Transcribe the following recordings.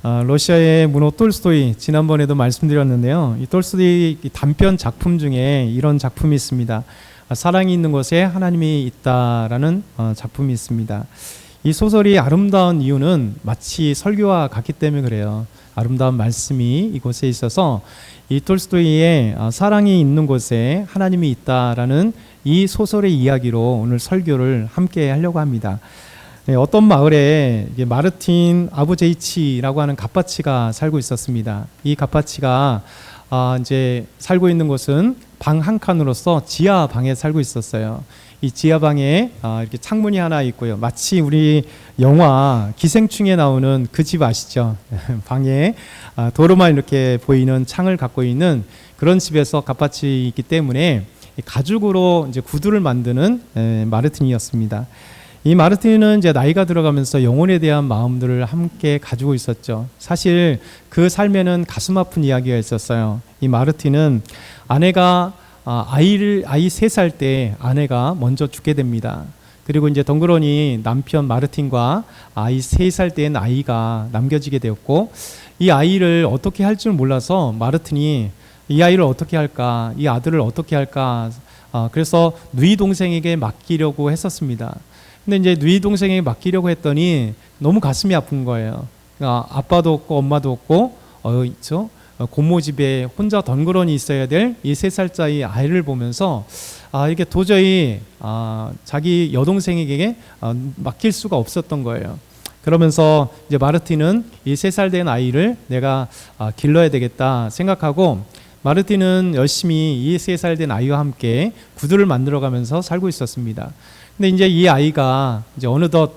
러시아의 문호 톨스토이, 지난번에도 말씀드렸는데요. 이 톨스토이 단편 작품 중에 이런 작품이 있습니다. 사랑이 있는 곳에 하나님이 있다라는 작품이 있습니다. 이 소설이 아름다운 이유는 마치 설교와 같기 때문에 그래요. 아름다운 말씀이 이곳에 있어서 이 톨스토이의 사랑이 있는 곳에 하나님이 있다라는 이 소설의 이야기로 오늘 설교를 함께 하려고 합니다. 어떤 마을에 마르틴 아부제이치라고 하는 갓바치가 살고 있었습니다. 이 갓바치가 이제 살고 있는 곳은 방 한 칸으로서 지하 방에 살고 있었어요. 이 지하 방에 이렇게 창문이 하나 있고요. 마치 우리 영화 기생충에 나오는 그 집 아시죠? 방에 도로만 이렇게 보이는 창을 갖고 있는 그런 집에서 갓바치 있기 때문에 가죽으로 이제 구두를 만드는 마르틴이었습니다. 이 마르틴은 이제 나이가 들어가면서 영혼에 대한 마음들을 함께 가지고 있었죠. 사실 그 삶에는 가슴 아픈 이야기가 있었어요. 이 마르틴은 아내가 아이 3살 때 아내가 먼저 죽게 됩니다. 그리고 이제 덩그러니 남편 마르틴과 아이 3살 된 아이가 남겨지게 되었고, 이 아이를 어떻게 할 줄 몰라서 마르틴이 이 아이를 어떻게 할까, 이 아들을 어떻게 할까, 그래서 누이 동생에게 맡기려고 했었습니다. 근데 이제 누이 동생에게 맡기려고 했더니 너무 가슴이 아픈 거예요. 아빠도 없고 엄마도 없고 고모 집에 혼자 덩그러니 있어야 될 이 3살짜리 아이를 보면서 이게 도저히 자기 여동생에게 맡길 수가 없었던 거예요. 그러면서 이제 마르틴은 이 3살 된 아이를 내가 길러야 되겠다 생각하고, 마르틴은 열심히 이 3살 된 아이와 함께 구두를 만들어가면서 살고 있었습니다. 근데 이제 이 아이가 이제 어느덧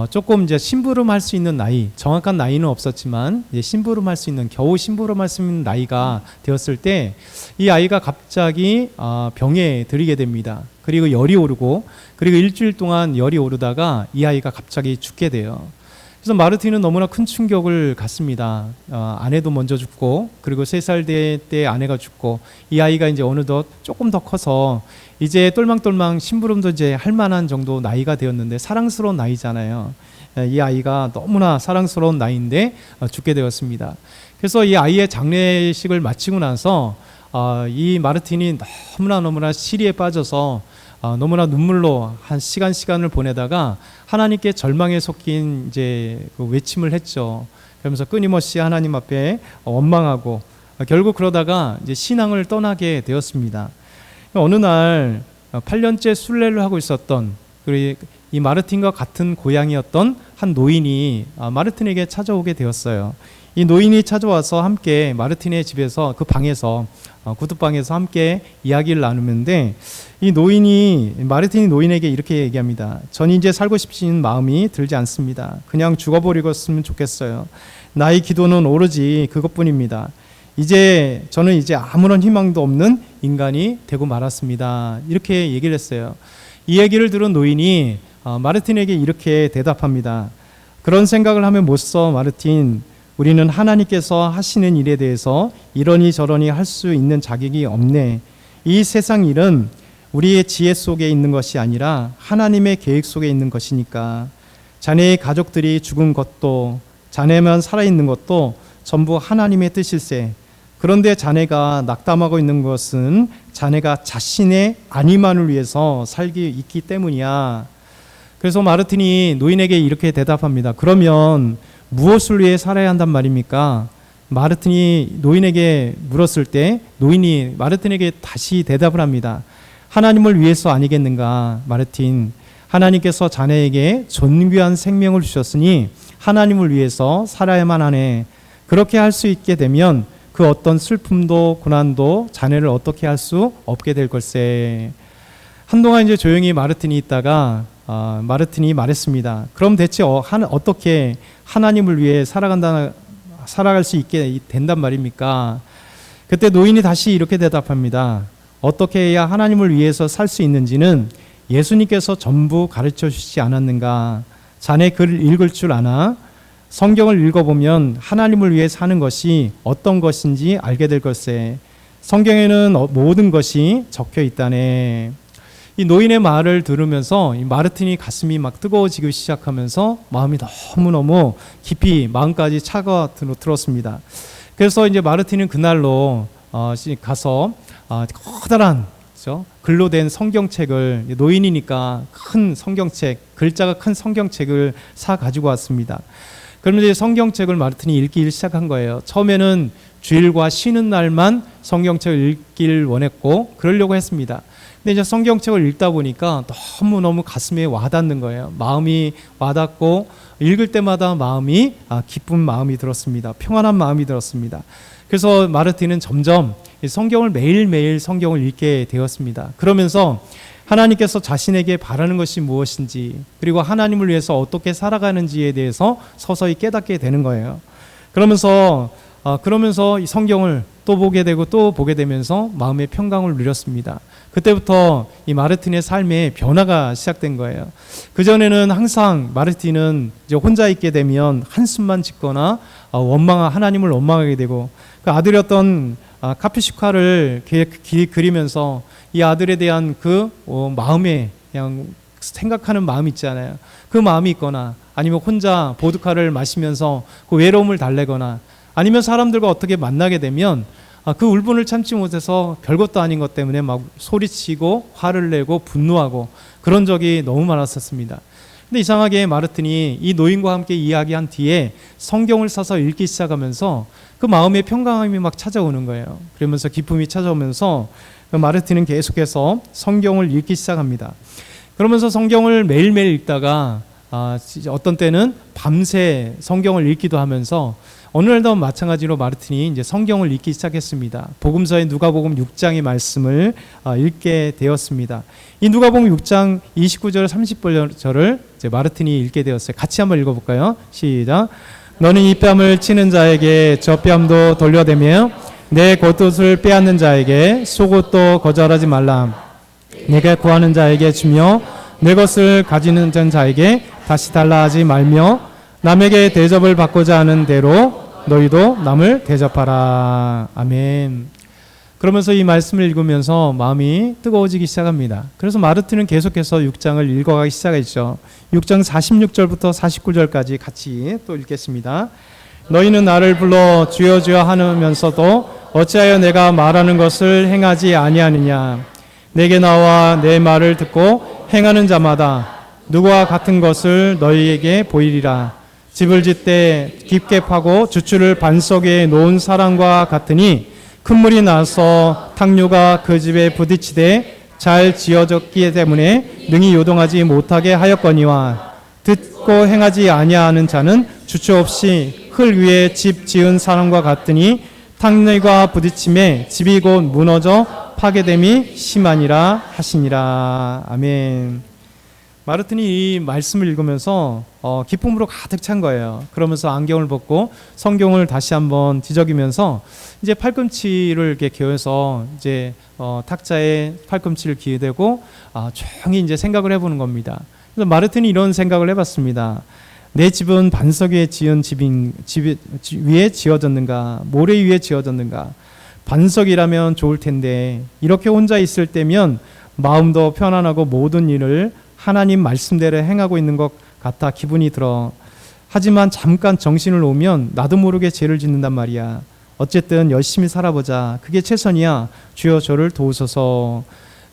조금 이제 심부름할 수 있는 나이, 정확한 나이는 없었지만 이제 심부름할 수 있는, 겨우 심부름할 수 있는 나이가 되었을 때 이 아이가 갑자기 병에 들이게 됩니다. 그리고 열이 오르고, 그리고 일주일 동안 열이 오르다가 이 아이가 갑자기 죽게 돼요. 그래서 마르틴은 너무나 큰 충격을 갖습니다. 아내도 먼저 죽고, 그리고 3살 때 아내가 죽고, 이 아이가 이제 어느덧 조금 더 커서 이제 똘망똘망 심부름도 이제 할 만한 정도 나이가 되었는데, 사랑스러운 나이잖아요. 이 아이가 너무나 사랑스러운 나이인데 죽게 되었습니다. 그래서 이 아이의 장례식을 마치고 나서 이 마르틴이 너무나 시리에 빠져서 너무나 눈물로 한 시간을 보내다가 하나님께 절망에 섞인 이제 그 외침을 했죠. 그러면서 끊임없이 하나님 앞에 원망하고, 결국 그러다가 이제 신앙을 떠나게 되었습니다. 어느 날 8년째 순례를 하고 있었던, 그리고 이 마르틴과 같은 고향이었던 한 노인이 마르틴에게 찾아오게 되었어요. 이 노인이 찾아와서 함께 마르틴의 집에서, 그 방에서, 구두방에서 함께 이야기를 나누는데, 이 마르틴이 노인에게 이렇게 얘기합니다. 전 이제 살고 싶은 마음이 들지 않습니다. 그냥 죽어버리겠으면 좋겠어요. 나의 기도는 오로지 그것뿐입니다. 저는 이제 아무런 희망도 없는 인간이 되고 말았습니다. 이렇게 얘기를 했어요. 이 얘기를 들은 노인이 마르틴에게 이렇게 대답합니다. 그런 생각을 하면 못 써, 마르틴. 우리는 하나님께서 하시는 일에 대해서 이러니 저러니 할 수 있는 자격이 없네. 이 세상 일은 우리의 지혜 속에 있는 것이 아니라 하나님의 계획 속에 있는 것이니까. 자네의 가족들이 죽은 것도, 자네만 살아있는 것도 전부 하나님의 뜻일세. 그런데 자네가 낙담하고 있는 것은 자네가 자신의 안위만을 위해서 있기 때문이야. 그래서 마르틴이 노인에게 이렇게 대답합니다. 그러면 무엇을 위해 살아야 한단 말입니까? 마르틴이 노인에게 물었을 때 노인이 마르틴에게 다시 대답을 합니다. 하나님을 위해서 아니겠는가, 마르틴. 하나님께서 자네에게 존귀한 생명을 주셨으니 하나님을 위해서 살아야만 하네. 그렇게 할 수 있게 되면 그 어떤 슬픔도 고난도 자네를 어떻게 할 수 없게 될 걸세. 한동안 이제 조용히 마르틴이 있다가 마르틴이 말했습니다. 그럼 대체 어떻게 하나님을 위해 살아갈 수 있게 된단 말입니까? 그때 노인이 다시 이렇게 대답합니다. 어떻게 해야 하나님을 위해서 살 수 있는지는 예수님께서 전부 가르쳐 주시지 않았는가? 자네 글 읽을 줄 아나? 성경을 읽어보면 하나님을 위해 사는 것이 어떤 것인지 알게 될 걸세. 성경에는 모든 것이 적혀 있다네. 이 노인의 말을 들으면서 이 마르틴이 가슴이 막 뜨거워지기 시작하면서 마음이 너무너무 깊이 마음까지 차가 들었습니다. 그래서 이제 마르틴은 그날로 가서 커다란 글로 된 성경책을, 노인이니까 큰 성경책, 글자가 큰 성경책을 사 가지고 왔습니다. 그러면 이제 성경책을 마르틴이 읽기 시작한 거예요. 처음에는 주일과 쉬는 날만 성경책을 읽기를 원했고 그러려고 했습니다. 근데 이제 성경책을 읽다 보니까 너무너무 가슴에 와닿는 거예요. 마음이 와닿고 읽을 때마다 마음이 기쁜 마음이 들었습니다. 평안한 마음이 들었습니다. 그래서 마르틴은 점점 성경을 매일매일 성경을 읽게 되었습니다. 그러면서 하나님께서 자신에게 바라는 것이 무엇인지, 그리고 하나님을 위해서 어떻게 살아가는지에 대해서 서서히 깨닫게 되는 거예요. 그러면서 이 성경을 또 보게 되고 또 보게 되면서 마음의 평강을 누렸습니다. 그때부터 이 마르틴의 삶에 변화가 시작된 거예요. 그전에는 항상 마르틴은 이제 혼자 있게 되면 한숨만 짓거나 하나님을 원망하게 되고, 그 아들이었던 카피슈카를 그리면서 이 아들에 대한 그 마음에 그냥 생각하는 마음이 있잖아요. 그 마음이 있거나, 아니면 혼자 보드카를 마시면서 그 외로움을 달래거나, 아니면 사람들과 어떻게 만나게 되면 그 울분을 참지 못해서 별것도 아닌 것 때문에 막 소리치고 화를 내고 분노하고 그런 적이 너무 많았었습니다. 근데 이상하게 마르틴이 이 노인과 함께 이야기한 뒤에 성경을 사서 읽기 시작하면서 그 마음의 평강함이 막 찾아오는 거예요. 그러면서 기쁨이 찾아오면서 마르틴은 계속해서 성경을 읽기 시작합니다. 그러면서 성경을 매일매일 읽다가 어떤 때는 밤새 성경을 읽기도 하면서 어느 날도 마찬가지로 마르틴이 이제 성경을 읽기 시작했습니다. 복음서의 누가복음 6장의 말씀을 읽게 되었습니다. 이 누가복음 6장 29절 30절을 이제 마르틴이 읽게 되었어요. 같이 한번 읽어볼까요? 시작. 너는 이 뺨을 치는 자에게 저 뺨도 돌려대며 내 겉옷을 빼앗는 자에게 속옷도 거절하지 말라. 내가 구하는 자에게 주며 내 것을 가지는 자에게 다시 달라 하지 말며 남에게 대접을 받고자 하는 대로 너희도 남을 대접하라. 아멘. 그러면서 이 말씀을 읽으면서 마음이 뜨거워지기 시작합니다. 그래서 마르틴은 계속해서 6장을 읽어가기 시작했죠. 6장 46절부터 49절까지 같이 또 읽겠습니다. 너희는 나를 불러 주여 주여 하면서도 어찌하여 내가 말하는 것을 행하지 아니하느냐. 내게 나와 내 말을 듣고 행하는 자마다 누구와 같은 것을 너희에게 보이리라. 집을 짓되 깊게 파고 주추를 반석에 놓은 사람과 같으니 큰 물이 나서 탕류가 그 집에 부딪히되 잘 지어졌기 때문에 능히 요동하지 못하게 하였거니와 듣고 행하지 아니하는 자는 주추 없이 흙 위에 집 지은 사람과 같으니 탕류가 부딪힘에 집이 곧 무너져 파괴됨이 심하니라 하시니라. 아멘. 마르틴이 이 말씀을 읽으면서 기쁨으로 가득 찬 거예요. 그러면서 안경을 벗고 성경을 다시 한번 뒤적이면서 이제 팔꿈치를 이렇게 기어서 이제 탁자에 팔꿈치를 기대고 조용히 이제 생각을 해보는 겁니다. 그래서 마르틴이 이런 생각을 해봤습니다. 내 집은 반석 위에 지은 집 위에 지어졌는가, 모래 위에 지어졌는가. 반석이라면 좋을 텐데 이렇게 혼자 있을 때면 마음도 편안하고 모든 일을 하나님 말씀대로 행하고 있는 것 같아 기분이 들어. 하지만 잠깐 정신을 놓으면 나도 모르게 죄를 짓는단 말이야. 어쨌든 열심히 살아보자. 그게 최선이야. 주여 저를 도우소서.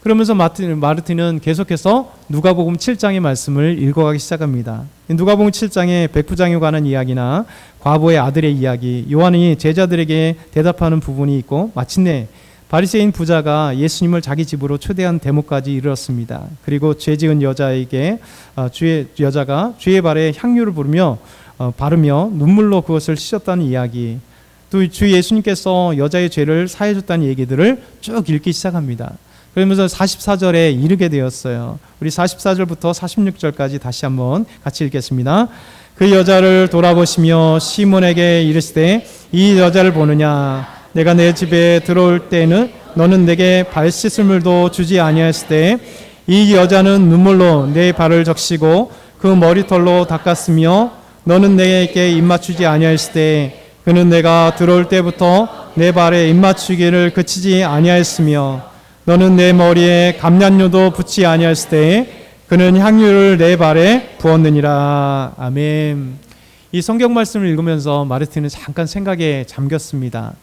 그러면서 마르틴은 계속해서 누가복음 7장의 말씀을 읽어가기 시작합니다. 누가복음 7장에 백부장에 관한 이야기나 과부의 아들의 이야기, 요한이 제자들에게 대답하는 부분이 있고 마침내 바리새인 부자가 예수님을 자기 집으로 초대한 대목까지 이르렀습니다. 그리고 죄 지은 여자가 주의 발에 향유를 바르며 눈물로 그것을 씻었다는 이야기, 또 주 예수님께서 여자의 죄를 사해 줬다는 얘기들을 쭉 읽기 시작합니다. 그러면서 44절에 이르게 되었어요. 우리 44절부터 46절까지 다시 한번 같이 읽겠습니다. 그 여자를 돌아보시며 시몬에게 이르시되 이 여자를 보느냐. 내가 내 집에 들어올 때는 너는 내게 발 씻을 물도 주지 아니하였을 때 이 여자는 눈물로 내 발을 적시고 그 머리털로 닦았으며 너는 내게 입맞추지 아니하였을 때 그는 내가 들어올 때부터 내 발에 입맞추기를 그치지 아니하였으며 너는 내 머리에 감람유도 붓지 아니하였을 때에 그는 향유를 내 발에 부었느니라. 아멘. 이 성경 말씀을 읽으면서 마르틴은 잠깐 생각에 잠겼습니다.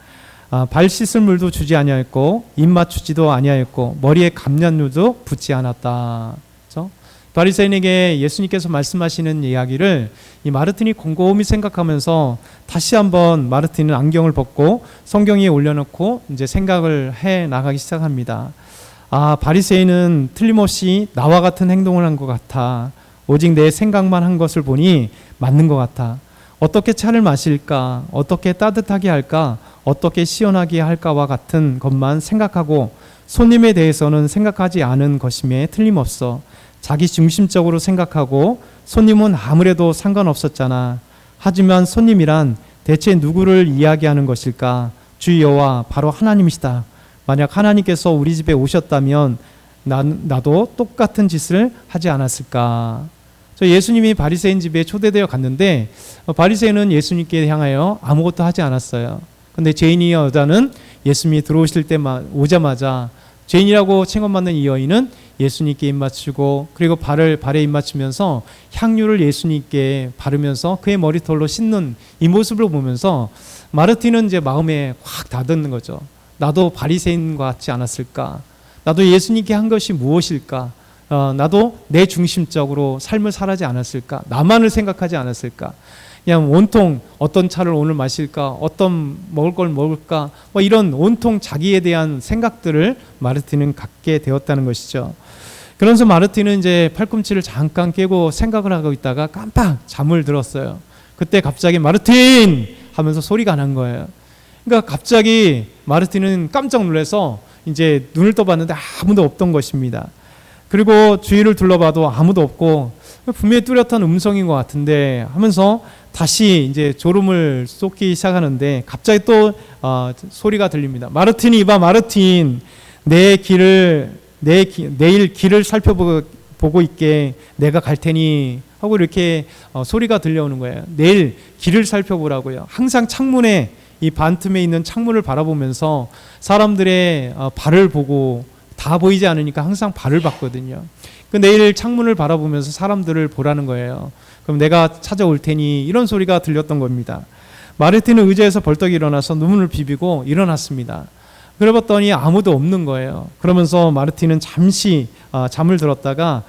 발 씻을 물도 주지 아니하였고 입 맞추지도 아니하였고 머리에 감람유도 붓지 않았다. 그렇죠? 바리새인에게 예수님께서 말씀하시는 이야기를 이 마르틴이 곰곰이 생각하면서 다시 한번 마르틴은 안경을 벗고 성경 위에 올려놓고 이제 생각을 해 나가기 시작합니다. 바리새인은 틀림없이 나와 같은 행동을 한 것 같아. 오직 내 생각만 한 것을 보니 맞는 것 같아. 어떻게 차를 마실까? 어떻게 따뜻하게 할까? 어떻게 시원하게 할까와 같은 것만 생각하고 손님에 대해서는 생각하지 않은 것임에 틀림없어. 자기 중심적으로 생각하고 손님은 아무래도 상관없었잖아. 하지만 손님이란 대체 누구를 이야기하는 것일까? 주 여호와 바로 하나님이시다. 만약 하나님께서 우리 집에 오셨다면 나도 똑같은 짓을 하지 않았을까? 예수님이 바리새인 집에 초대되어 갔는데 바리새인은 예수님께 향하여 아무것도 하지 않았어요. 근데 죄인이 여자는 예수님이 들어오실 때 오자마자 죄인이라고 칭함받는 이 여인은 예수님께 입맞추고 그리고 발에 입맞추면서 향유를 예수님께 바르면서 그의 머리털로 씻는 이 모습을 보면서 마르틴은 이제 마음에 확 다듬는 거죠. 나도 바리새인과 같지 않았을까? 나도 예수님께 한 것이 무엇일까? 나도 내 중심적으로 삶을 살아지 않았을까? 나만을 생각하지 않았을까? 그냥 온통 어떤 차를 오늘 마실까? 어떤 먹을 걸 먹을까? 이런 온통 자기에 대한 생각들을 마르틴은 갖게 되었다는 것이죠. 그러면서 마르틴은 이제 팔꿈치를 잠깐 깨고 생각을 하고 있다가 깜빡 잠을 들었어요. 그때 갑자기 마르틴! 하면서 소리가 난 거예요. 그러니까 갑자기 마르틴은 깜짝 놀라서 이제 눈을 떠봤는데 아무도 없던 것입니다. 그리고 주위를 둘러봐도 아무도 없고 분명히 뚜렷한 음성인 것 같은데 하면서 다시 이제 졸음을 쏟기 시작하는데 갑자기 또 소리가 들립니다. 마르틴이 이봐 마르틴 내일 길을 살펴보고 있게 내가 갈 테니 하고 이렇게 소리가 들려오는 거예요. 내일 길을 살펴보라고요. 항상 창문에 이 반틈에 있는 창문을 바라보면서 사람들의 발을 보고 다 보이지 않으니까 항상 발을 봤거든요. 내일 창문을 바라보면서 사람들을 보라는 거예요. 그럼 내가 찾아올 테니 이런 소리가 들렸던 겁니다. 마르틴은 의자에서 벌떡 일어나서 눈을 비비고 일어났습니다. 그래 봤더니 아무도 없는 거예요. 그러면서 마르틴은 잠시 잠을 들었다가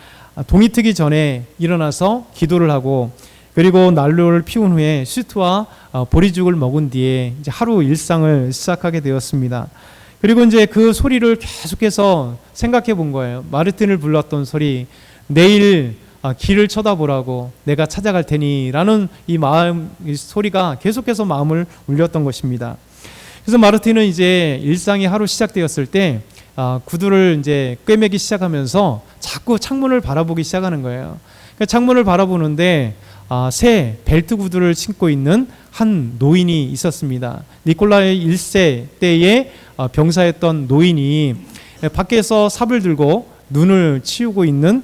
동이 트기 전에 일어나서 기도를 하고 그리고 난로를 피운 후에 수트와 보리죽을 먹은 뒤에 이제 하루 일상을 시작하게 되었습니다. 그리고 이제 그 소리를 계속해서 생각해 본 거예요. 마르틴을 불렀던 소리, 내일 길을 쳐다보라고 내가 찾아갈 테니라는 이 소리가 계속해서 마음을 울렸던 것입니다. 그래서 마르틴은 이제 일상이 하루 시작되었을 때 구두를 이제 꿰매기 시작하면서 자꾸 창문을 바라보기 시작하는 거예요. 그러니까 창문을 바라보는데 새 벨트 구두를 신고 있는 한 노인이 있었습니다. 니콜라이 1세 때에 병사였던 노인이 밖에서 삽을 들고 눈을 치우고 있는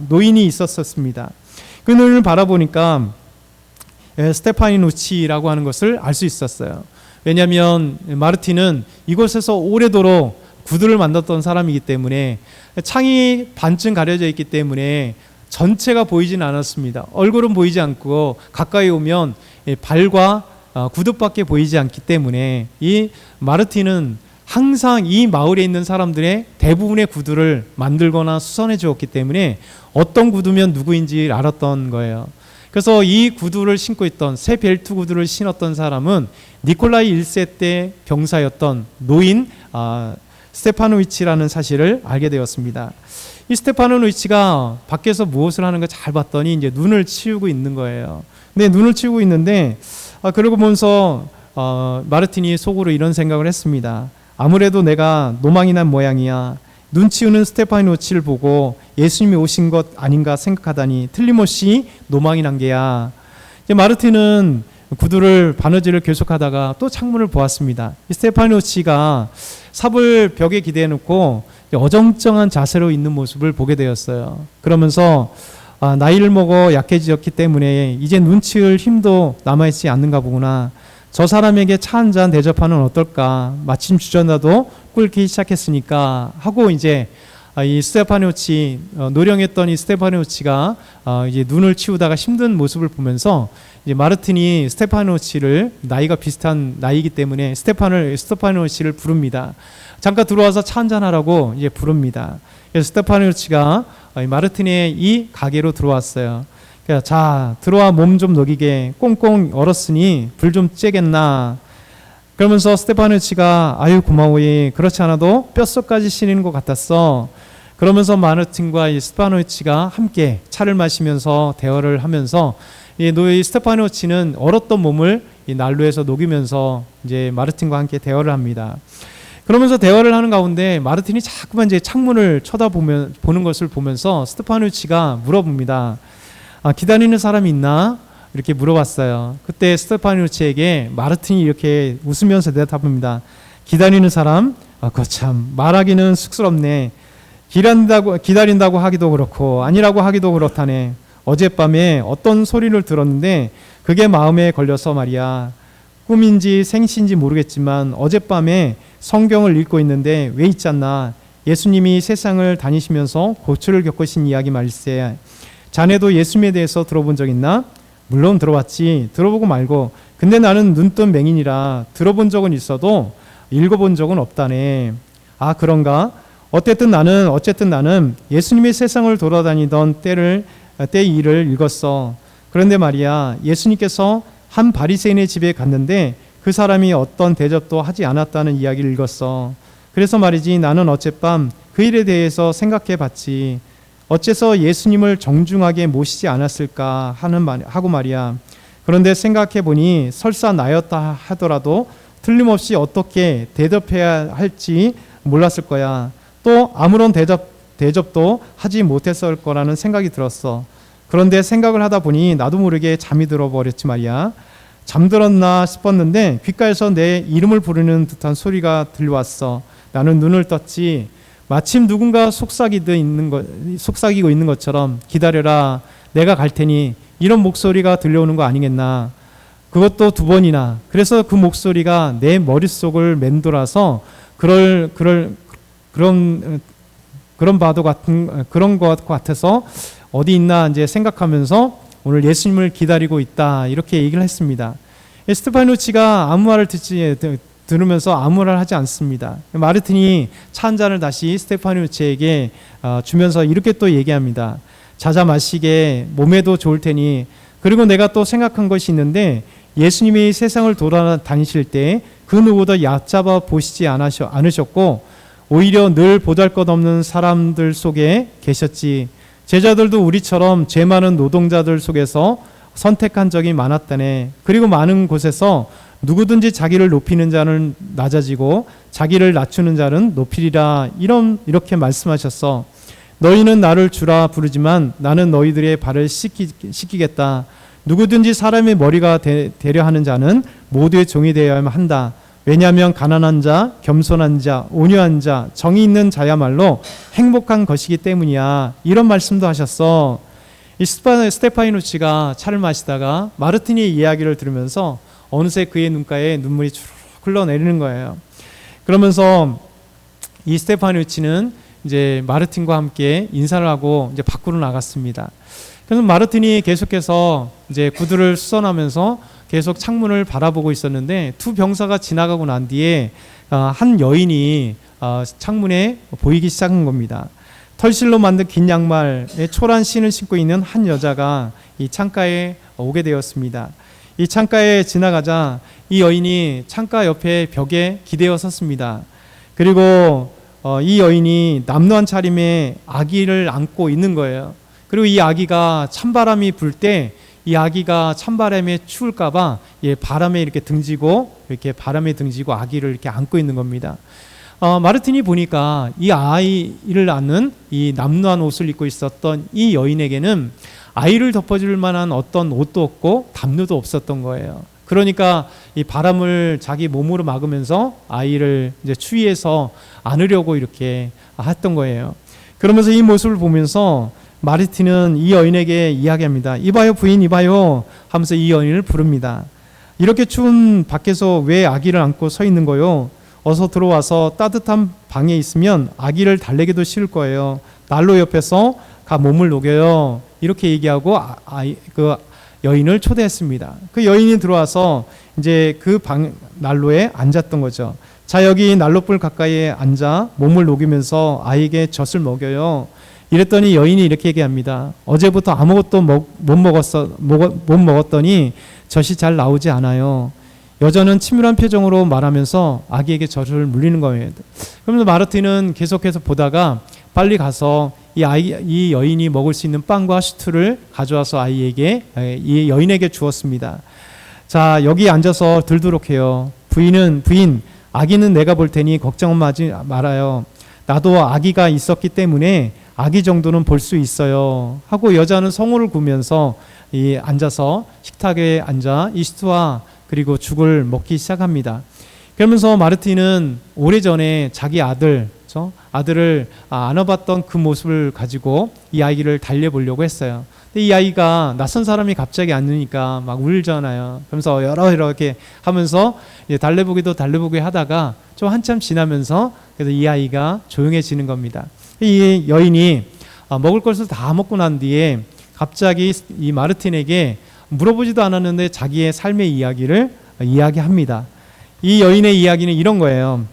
노인이 있었습니다. 그 노인을 바라보니까 스테파니누치라고 하는 것을 알 수 있었어요. 왜냐하면 마르틴은 이곳에서 오래도록 구두를 만졌던 사람이기 때문에 창이 반쯤 가려져 있기 때문에 전체가 보이진 않았습니다. 얼굴은 보이지 않고 가까이 오면 발과 구두밖에 보이지 않기 때문에 이 마르틴은 항상 이 마을에 있는 사람들의 대부분의 구두를 만들거나 수선해 주었기 때문에 어떤 구두면 누구인지 알았던 거예요. 그래서 이 구두를 신고 있던 새 벨트 구두를 신었던 사람은 니콜라이 1세 때 병사였던 노인 스테파노위치라는 사실을 알게 되었습니다. 이 스테파노위치가 밖에서 무엇을 하는가 잘 봤더니 이제 눈을 치우고 있는 거예요. 근데 눈을 치우고 있는데 그러고 보면서 마르틴이 속으로 이런 생각을 했습니다. 아무래도 내가 노망이 난 모양이야. 눈 치우는 스테파노위치를 보고 예수님이 오신 것 아닌가 생각하다니 틀림없이 노망이 난 게야. 이제 마르틴은 구두를 바느질을 계속하다가 또 창문을 보았습니다. 이 스테파노위치가 삽을 벽에 기대해 놓고 어정쩡한 자세로 있는 모습을 보게 되었어요. 그러면서 나이를 먹어 약해졌기 때문에 이제 눈 치울 힘도 남아있지 않는가 보구나. 저 사람에게 차 한 잔 대접하는 어떨까? 마침 주전자도 끓기 시작했으니까 하고 이제 이 스테파노치 노령했던 이 스테파노치가 이제 눈을 치우다가 힘든 모습을 보면서 이제 마르틴이 스테파노치를 나이가 비슷한 나이기 때문에 스테파노치를 부릅니다. 잠깐 들어와서 차 한잔 하라고 이제 부릅니다. 그래서 스테파노치가 마르틴의 이 가게로 들어왔어요. 그러니까 자 들어와 몸 좀 녹이게 꽁꽁 얼었으니 불 좀 쬐겠나. 그러면서 스테파노치가 아유 고마워요. 그렇지 않아도 뼛속까지 시리는 것 같았어. 그러면서 마르틴과 이 스테파노치가 함께 차를 마시면서 대화를 하면서 이 스테파노치는 얼었던 몸을 이 난로에서 녹이면서 이제 마르틴과 함께 대화를 합니다. 그러면서 대화를 하는 가운데 마르틴이 자꾸만 이제 창문을 보는 것을 보면서 스테파노치가 물어봅니다. 기다리는 사람이 있나? 이렇게 물어봤어요. 그때 스테파노치에게 마르틴이 이렇게 웃으면서 대답합니다. 기다리는 사람? 거참 말하기는 쑥스럽네. 기다린다고 하기도 그렇고 아니라고 하기도 그렇다네. 어젯밤에 어떤 소리를 들었는데 그게 마음에 걸려서 말이야. 꿈인지 생시인지 모르겠지만 어젯밤에 성경을 읽고 있는데 왜 있잖나. 예수님이 세상을 다니시면서 고초를 겪으신 이야기 말세. 자네도 예수님에 대해서 들어본 적 있나? 물론 들어봤지. 들어보고 말고. 근데 나는 눈뜬 맹인이라 들어본 적은 있어도 읽어본 적은 없다네. 아 그런가? 어쨌든 나는 예수님이 세상을 돌아다니던 때 일을 읽었어. 그런데 말이야 예수님께서 한 바리새인의 집에 갔는데 그 사람이 어떤 대접도 하지 않았다는 이야기를 읽었어. 그래서 말이지 나는 어젯밤 그 일에 대해서 생각해 봤지. 어째서 예수님을 정중하게 모시지 않았을까 하고 말이야. 그런데 생각해 보니 설사 나였다 하더라도 틀림없이 어떻게 대접해야 할지 몰랐을 거야. 또 아무런 대접도 하지 못했을 거라는 생각이 들었어. 그런데 생각을 하다 보니 나도 모르게 잠이 들어버렸지 말이야. 잠들었나 싶었는데 귓가에서 내 이름을 부르는 듯한 소리가 들려왔어. 나는 눈을 떴지. 마침 누군가 속삭이고 있는 것처럼 기다려라. 내가 갈 테니 이런 목소리가 들려오는 거 아니겠나. 그것도 2번이나. 그래서 그 목소리가 내 머릿속을 맴돌아서 그런 것 같아서 어디 있나 이제 생각하면서 오늘 예수님을 기다리고 있다 이렇게 얘기를 했습니다. 스테파노치가 아무 말을 들으면서 아무 말을 하지 않습니다. 마르틴이 차 한 잔을 다시 스테파노치에게 주면서 이렇게 또 얘기합니다. 자자 마시게 몸에도 좋을 테니. 그리고 내가 또 생각한 것이 있는데 예수님이 세상을 돌아다니실 때 그 누구도 얕잡아 보시지 않으셨고 오히려 늘 보잘것없는 사람들 속에 계셨지. 제자들도 우리처럼 죄 많은 노동자들 속에서 선택한 적이 많았다네. 그리고 많은 곳에서 누구든지 자기를 높이는 자는 낮아지고 자기를 낮추는 자는 높이리라 이렇게 말씀하셨어. 너희는 나를 주라 부르지만 나는 너희들의 발을 씻기겠다. 누구든지 사람의 머리가 되려 하는 자는 모두의 종이 되어야만 한다. 왜냐하면 가난한 자, 겸손한 자, 온유한 자, 정의 있는 자야말로 행복한 것이기 때문이야. 이런 말씀도 하셨어. 이 스테파노치가 차를 마시다가 마르틴의 이야기를 들으면서 어느새 그의 눈가에 눈물이 주르륵 흘러내리는 거예요. 그러면서 이 스테파노치는 이제 마르틴과 함께 인사를 하고 이제 밖으로 나갔습니다. 그래서 마르틴이 계속해서 이제 구두를 수선하면서 계속 창문을 바라보고 있었는데 두 병사가 지나가고 난 뒤에 한 여인이 창문에 보이기 시작한 겁니다. 털실로 만든 긴 양말에 초란 신을 신고 있는 한 여자가 이 창가에 오게 되었습니다. 이 창가에 지나가자 이 여인이 창가 옆에 벽에 기대어 섰습니다. 그리고 이 여인이 남루한 차림에 아기를 안고 있는 거예요. 그리고 이 아기가 찬바람이 불 때 이 아기가 찬바람에 추울까봐 바람에 이렇게 등지고 아기를 이렇게 안고 있는 겁니다. 마르틴이 보니까 이 아이를 안는 이 남루한 옷을 입고 있었던 이 여인에게는 아이를 덮어줄 만한 어떤 옷도 없고 담요도 없었던 거예요. 그러니까 이 바람을 자기 몸으로 막으면서 아이를 이제 추위에서 안으려고 이렇게 했던 거예요. 그러면서 이 모습을 보면서 마르틴은 이 여인에게 이야기합니다. 이봐요 부인 이봐요 하면서 이 여인을 부릅니다. 이렇게 추운 밖에서 왜 아기를 안고 서 있는 거요? 어서 들어와서 따뜻한 방에 있으면 아기를 달래기도 싫을 거예요. 난로 옆에서 가 몸을 녹여요. 이렇게 얘기하고 그 여인을 초대했습니다. 그 여인이 들어와서 이제 그 방 난로에 앉았던 거죠. 자, 여기 난로불 가까이에 앉아 몸을 녹이면서 아이에게 젖을 먹여요. 이랬더니 여인이 이렇게 얘기합니다. 어제부터 아무것도 못 먹었더니 젖이 잘 나오지 않아요. 여자는 침울한 표정으로 말하면서 아기에게 젖을 물리는 거예요. 그러면서 마르틴은 계속해서 보다가 빨리 가서 이 여인이 먹을 수 있는 빵과 슈트를 가져와서 이 여인에게 주었습니다. 자, 여기 앉아서 들도록 해요. 부인, 아기는 내가 볼 테니 걱정하지 말아요. 나도 아기가 있었기 때문에 아기 정도는 볼 수 있어요. 하고 여자는 성호를 구면서 앉아서 식탁에 앉아 이 슈트와 그리고 죽을 먹기 시작합니다. 그러면서 마르틴은 오래전에 자기 아들을 안아봤던 그 모습을 가지고 이 아이를 달래보려고 했어요. 근데 이 아이가 낯선 사람이 갑자기 앉으니까 막 울잖아요. 그러면서 이렇게 하면서 달래보기도 하다가 좀 한참 지나면서 그래서 이 아이가 조용해지는 겁니다. 이 여인이 먹을 것을 다 먹고 난 뒤에 갑자기 이 마르틴에게 물어보지도 않았는데 자기의 삶의 이야기를 이야기합니다. 이 여인의 이야기는 이런 거예요.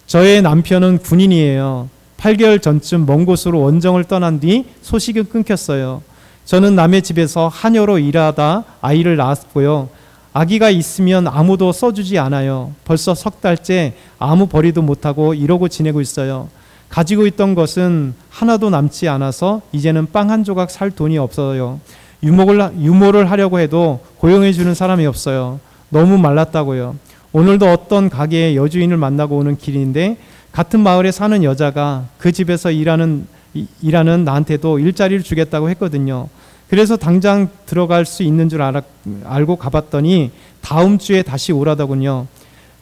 저의 남편은 군인이에요. 8개월 전쯤 먼 곳으로 원정을 떠난 뒤 소식이 끊겼어요. 저는 남의 집에서 하녀로 일하다 아이를 낳았고요. 아기가 있으면 아무도 써주지 않아요. 벌써 석 달째 아무 벌이도 못하고 이러고 지내고 있어요. 가지고 있던 것은 하나도 남지 않아서 이제는 빵 한 조각 살 돈이 없어요. 유모를 하려고 해도 고용해 주는 사람이 없어요. 너무 말랐다고요. 오늘도 어떤 가게의 여주인을 만나고 오는 길인데 같은 마을에 사는 여자가 그 집에서 일하는 나한테도 일자리를 주겠다고 했거든요. 그래서 당장 들어갈 수 있는 줄 알고 가봤더니 다음 주에 다시 오라더군요.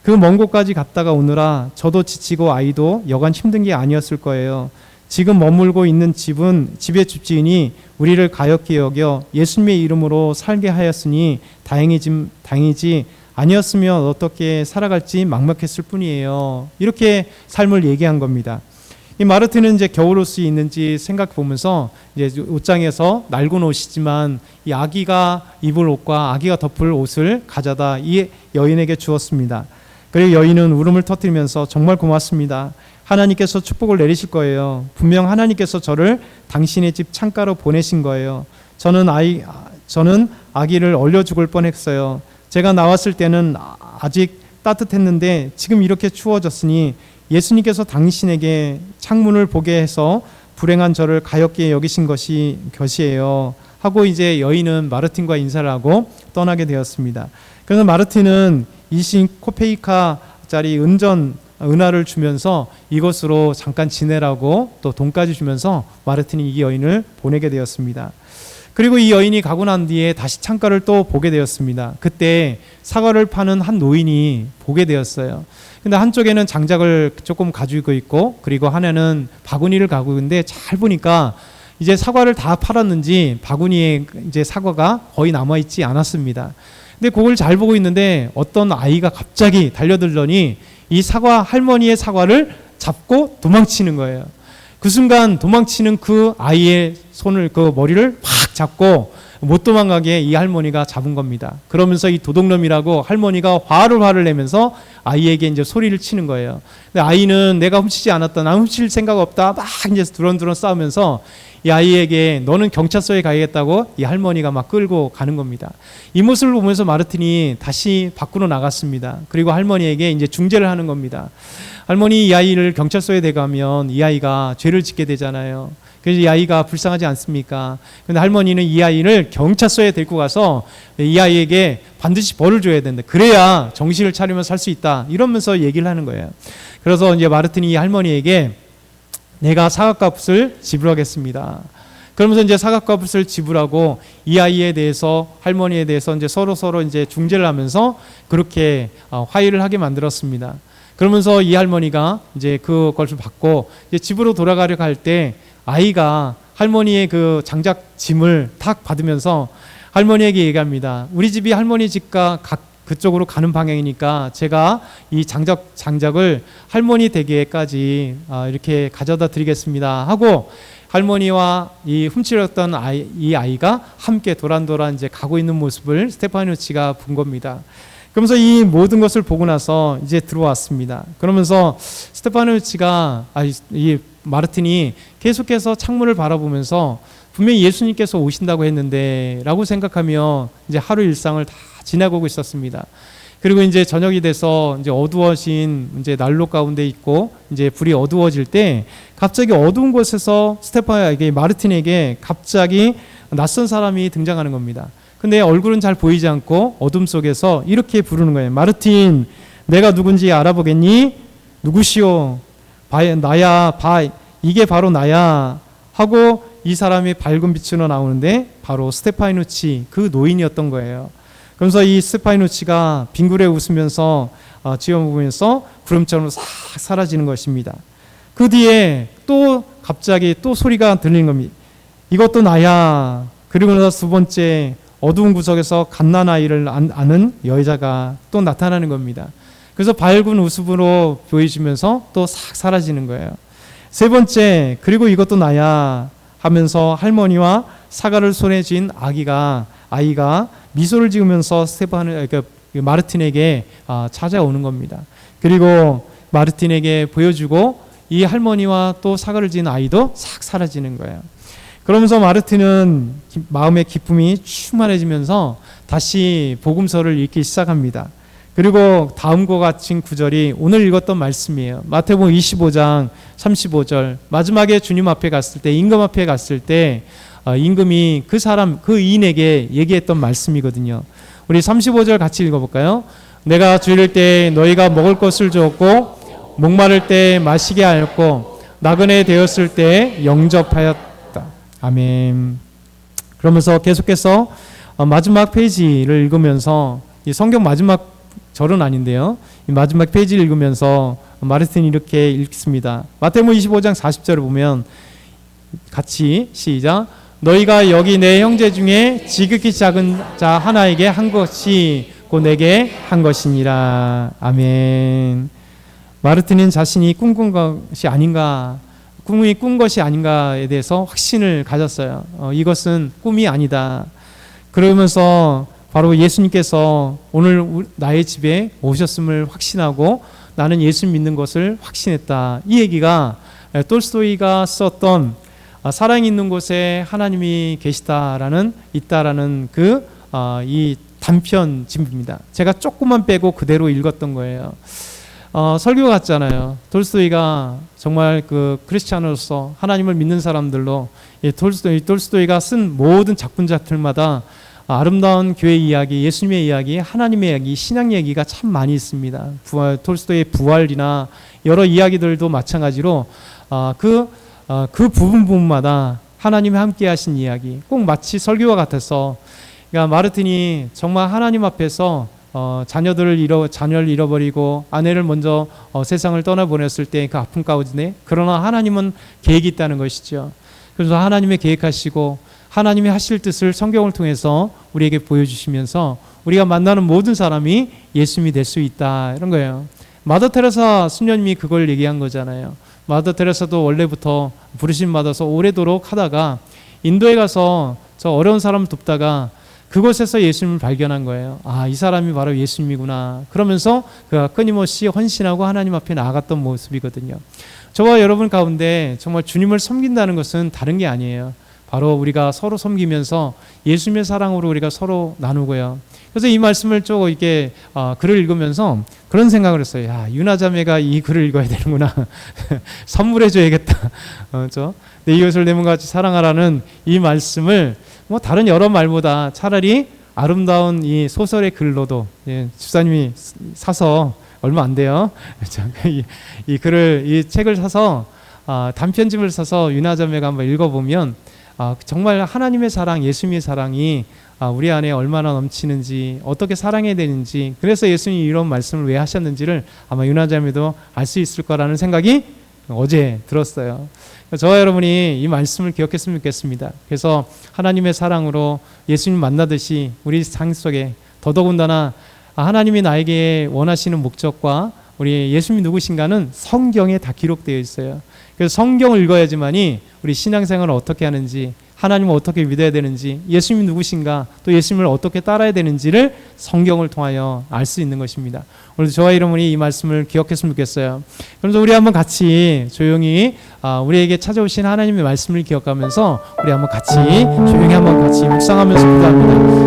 그 먼 곳까지 갔다가 오느라 저도 지치고 아이도 여간 힘든 게 아니었을 거예요. 지금 머물고 있는 집의 집주인이 우리를 가엾게 여겨 예수님의 이름으로 살게 하였으니 다행이지 아니었으면 어떻게 살아갈지 막막했을 뿐이에요. 이렇게 삶을 얘기한 겁니다. 이 마르틴은 이제 겨울 옷이 있는지 생각해 보면서 이제 옷장에서 낡은 옷이지만 이 아기가 입을 옷과 아기가 덮을 옷을 가져다 이 여인에게 주었습니다. 그리고 여인은 울음을 터뜨리면서 정말 고맙습니다. 하나님께서 축복을 내리실 거예요. 분명 하나님께서 저를 당신의 집 창가로 보내신 거예요. 저는 아기를 얼려 죽을 뻔했어요. 제가 나왔을 때는 아직 따뜻했는데 지금 이렇게 추워졌으니 예수님께서 당신에게 창문을 보게 해서 불행한 저를 가엾게 여기신 것이에요. 하고 이제 여인은 마르틴과 인사를 하고 떠나게 되었습니다. 그래서 마르틴은 20코페이카짜리 은하를 주면서 이것으로 잠깐 지내라고 또 돈까지 주면서 마르틴이 이 여인을 보내게 되었습니다. 그리고 이 여인이 가고 난 뒤에 다시 창가를 또 보게 되었습니다. 그때 사과를 파는 한 노인이 보게 되었어요. 근데 한쪽에는 장작을 조금 가지고 있고 그리고 하나는 바구니를 가지고 있는데 잘 보니까 이제 사과를 다 팔았는지 바구니에 이제 사과가 거의 남아있지 않았습니다. 근데 그걸 잘 보고 있는데 어떤 아이가 갑자기 달려들더니 이 할머니의 사과를 잡고 도망치는 거예요. 그 순간 도망치는 그 아이의 그 머리를 팍 잡고 못 도망가게 이 할머니가 잡은 겁니다. 그러면서 이 도둑놈이라고 할머니가 화를 내면서 아이에게 이제 소리를 치는 거예요. 근데 아이는 내가 훔치지 않았다, 나 훔칠 생각 없다, 막 이제 두런두런 싸우면서 이 아이에게 너는 경찰서에 가야겠다고 이 할머니가 막 끌고 가는 겁니다. 이 모습을 보면서 마르틴이 다시 밖으로 나갔습니다. 그리고 할머니에게 이제 중재를 하는 겁니다. 할머니, 이 아이를 경찰서에 데려가면 이 아이가 죄를 짓게 되잖아요. 그래서 이 아이가 불쌍하지 않습니까? 근데 할머니는 이 아이를 경찰서에 데리고 가서 이 아이에게 반드시 벌을 줘야 된다. 그래야 정신을 차리면 살 수 있다. 이러면서 얘기를 하는 거예요. 그래서 이제 마르틴이 이 할머니에게 내가 사과값을 지불하겠습니다. 그러면서 이제 사과값을 지불하고 이 아이에 대해서 할머니에 대해서 이제 서로 이제 중재를 하면서 그렇게 화해를 하게 만들었습니다. 그러면서 이 할머니가 이제 그것을 받고 이제 집으로 돌아가려고 할 때 아이가 할머니의 그 장작 짐을 탁 받으면서 할머니에게 얘기합니다. 우리 집이 할머니 집과 그쪽으로 가는 방향이니까 제가 이 장작을 할머니 댁에까지 이렇게 가져다 드리겠습니다 하고 할머니와 이 훔치렸던 이 아이가 함께 도란도란 이제 가고 있는 모습을 스테파누치가 본 겁니다. 그러면서 이 모든 것을 보고 나서 이제 들어왔습니다. 그러면서 스테파누치가 이 마르틴이 계속해서 창문을 바라보면서 분명히 예수님께서 오신다고 했는데 라고 생각하며 이제 하루 일상을 다 지나가고 있었습니다. 그리고 이제 저녁이 돼서 이제 어두워진 이제 난로 가운데 있고 이제 불이 어두워질 때 갑자기 어두운 곳에서 마르틴에게 갑자기 낯선 사람이 등장하는 겁니다. 근데 얼굴은 잘 보이지 않고 어둠 속에서 이렇게 부르는 거예요. 마르틴, 내가 누군지 알아보겠니? 누구시오? 나야, 이게 바로 나야 하고 이 사람이 밝은 빛으로 나오는데 바로 스테파누치 그 노인이었던 거예요. 그러면서 이 스테파누치가 빙그레 웃으면서 지어보면서 구름처럼 싹 사라지는 것입니다. 그 뒤에 또 갑자기 또 소리가 들리는 겁니다. 이것도 나야. 그리고 나서 두 번째 어두운 구석에서 갓난아이를 안은 여자가 또 나타나는 겁니다. 그래서 밝은 웃음으로 보여주면서 또 싹 사라지는 거예요. 세 번째, 그리고 이것도 나야 하면서 할머니와 사과를 손에 쥔 아이가 미소를 지으면서 마르틴에게 찾아오는 겁니다. 그리고 마르틴에게 보여주고 이 할머니와 또 사과를 쥔 아이도 싹 사라지는 거예요. 그러면서 마르틴은 마음의 기쁨이 충만해지면서 다시 복음서를 읽기 시작합니다. 그리고 다음과 같은 구절이 오늘 읽었던 말씀이에요. 마태복음 25장 35절 마지막에 주님 앞에 갔을 때 임금 앞에 갔을 때 임금이 그 이인에게 얘기했던 말씀이거든요. 우리 35절 같이 읽어볼까요? 내가 주일 때 너희가 먹을 것을 주었고 목마를 때 마시게 하였고 나그네 되었을 때 영접하였다. 아멘. 그러면서 계속해서 마지막 페이지를 읽으면서 이 성경 마지막 절은 아닌데요. 이 마지막 페이지를 읽으면서 마르틴이 이렇게 읽습니다. 마태복음 25장 40절을 보면 같이 시작. 너희가 여기 내 형제 중에 지극히 작은 자 하나에게 한 것이 곧 내게 한 것이니라. 아멘. 마르틴은 자신이 꿈꾼 것이 아닌가, 꿈이 꾼 것이 아닌가에 대해서 확신을 가졌어요. 이것은 꿈이 아니다. 그러면서 바로 예수님께서 오늘 나의 집에 오셨음을 확신하고 나는 예수 믿는 것을 확신했다. 이 얘기가 톨스토이가 썼던 사랑이 있는 곳에 하나님이 있다라는 이 단편집입니다. 제가 조금만 빼고 그대로 읽었던 거예요. 설교 같잖아요. 톨스토이가 정말 그 크리스찬으로서 하나님을 믿는 사람들로 톨스토이가 쓴 모든 작품들마다 아름다운 교회 이야기, 예수님의 이야기, 하나님의 이야기, 신앙 얘기가 참 많이 있습니다. 톨스토이의 부활이나 여러 이야기들도 마찬가지로 그 부분마다 하나님이 함께 하신 이야기, 꼭 마치 설교와 같아서, 그러니까 마르틴이 정말 하나님 앞에서 자녀를 잃어버리고 아내를 먼저 세상을 떠나보냈을 때 그 아픔 가운데, 그러나 하나님은 계획이 있다는 것이죠. 그래서 하나님의 계획하시고 하나님이 하실 뜻을 성경을 통해서 우리에게 보여주시면서 우리가 만나는 모든 사람이 예수님이 될 수 있다, 이런 거예요. 마더 테레사 수녀님이 그걸 얘기한 거잖아요. 마더 테레사도 원래부터 부르심 받아서 오래도록 하다가 인도에 가서 저 어려운 사람을 돕다가 그곳에서 예수님을 발견한 거예요. 이 사람이 바로 예수님이구나. 그러면서 그가 끊임없이 헌신하고 하나님 앞에 나아갔던 모습이거든요. 저와 여러분 가운데 정말 주님을 섬긴다는 것은 다른 게 아니에요. 바로 우리가 서로 섬기면서 예수님의 사랑으로 우리가 서로 나누고요. 그래서 이 말씀을 쭉 이렇게 글을 읽으면서 그런 생각을 했어요. 유나 자매가 이 글을 읽어야 되는구나. 선물해줘야겠다. 내 이웃을 내 몸과 같이 사랑하라는 이 말씀을 다른 여러 말보다 차라리 아름다운 이 소설의 글로도, 집사님이 사서 얼마 안 돼요. 이 책을 사서 단편집을 사서 유나 자매가 한번 읽어보면 정말 하나님의 사랑, 예수님의 사랑이 우리 안에 얼마나 넘치는지, 어떻게 사랑해야 되는지, 그래서 예수님이 이런 말씀을 왜 하셨는지를 아마 유나 자매도 알 수 있을 거라는 생각이 어제 들었어요. 저와 여러분이 이 말씀을 기억했으면 좋겠습니다. 그래서 하나님의 사랑으로 예수님 만나듯이 우리 삶 속에 더더군다나 하나님이 나에게 원하시는 목적과 우리 예수님이 누구신가는 성경에 다 기록되어 있어요. 그래서 성경을 읽어야지만이 우리 신앙생활을 어떻게 하는지, 하나님을 어떻게 믿어야 되는지, 예수님이 누구신가, 또 예수님을 어떻게 따라야 되는지를 성경을 통하여 알 수 있는 것입니다. 오늘도 저와 여러분이 이 말씀을 기억했으면 좋겠어요. 그래서 우리 한번 같이 조용히 우리에게 찾아오신 하나님의 말씀을 기억하면서 우리 한번 같이 조용히 한번 같이 묵상하면서 기도합니다.